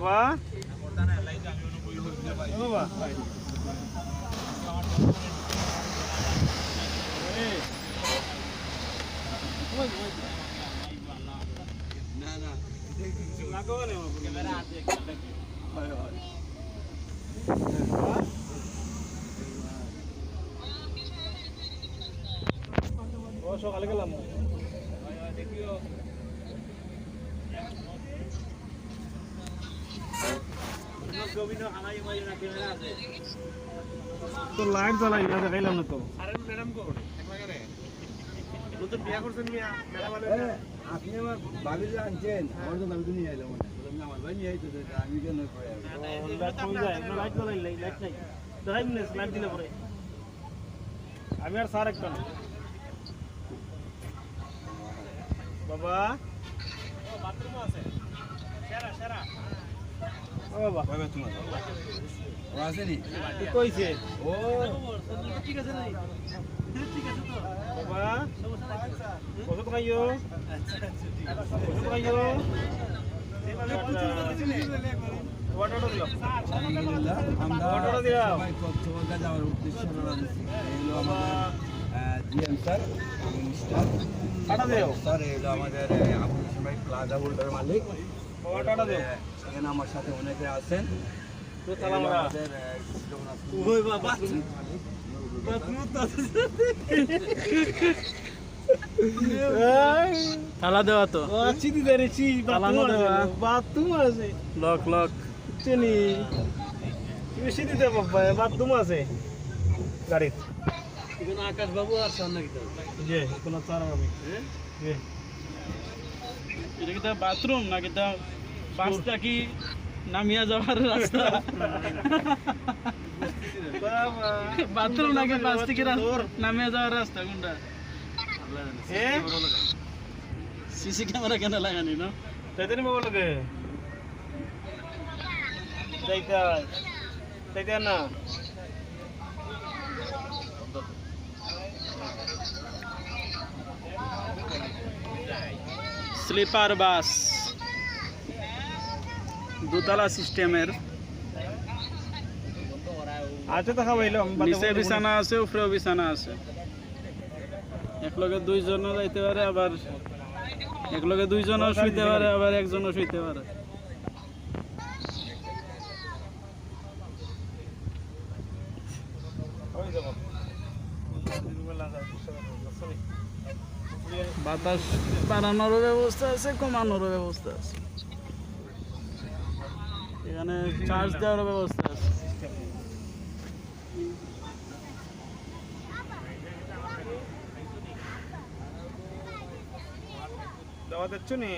বাবা বাবা না না সকালে গেলাম তো লাইট জ্বালাই না দেখাইলাম না তো আপনি আমার ভাবি যে আনছেন আমার তো ভাবি নিয়ে এলাম আমার ভাই নিয়ে আইতো আমি কেন লাইট জ্বালাই লাইট নাই দেখাই লাইট দিলে পরে আমি আর স্যার একটা বাবা বাথরুম আছে সেরা সেরা ও বাবা বাবা তুমি ও আসেনি কি কইছে ও ঠিক আছে নাই ঠিক আছে তো বাবা কত খাইও কত খাইও ওয়াটার দিল আলহামদুলিল্লাহ আমরা ওয়াটার দিলাম সবাই কক্সবাজার যাওয়ার উদ্দেশ্যে রওনা দিচ্ছি এগুলো আমাদের জিএম স্যার মিস্টার টাটা দেও স্যার এগুলো আমাদের আবুল হোসেন ভাই প্লাজা হোল্ডার মালিক টাটা দেও এখানে আমার সাথে অনেকে আছেন তো সালাম আমাদের ওই বাবা তালা দেওয়া তো চিনি দেরে চি তালা দেওয়া বাথরুম আছে লক লক চিনি তুমি সিদ্ধি দেবো বাথরুম আছে গাড়িতে এখানে আকাশ বাবু আর সামনে কি যে কোন চারা আমি হ্যাঁ এটা কি বাথরুম না কি পাঁচটা কি নামিয়া যাওয়ার রাস্তা বাথরুম নাকি পাঁচ থেকে নামিয়া যাওয়ার রাস্তা কোনটা সিসি ক্যামেরা কেন লাগানি না তাইতে বাবা লাগে তাইতে না স্লিপার বাস দোতলা সিস্টেমের আচ্ছা তো খাওয়াইলাম নিচে বিছানা আছে উপরেও বিছানা আছে একলগে দুইজনও যাইতে পারে আবার একলগে দুইজনও শুইতে পারে আবার একজনও শুইতে পারে বাতাস বাড়ানোরও ব্যবস্থা আছে কমানোরও ব্যবস্থা আছে এখানে চার্জ দেওয়ারও ব্যবস্থা আছে দাওয়া দিচ্ছ নি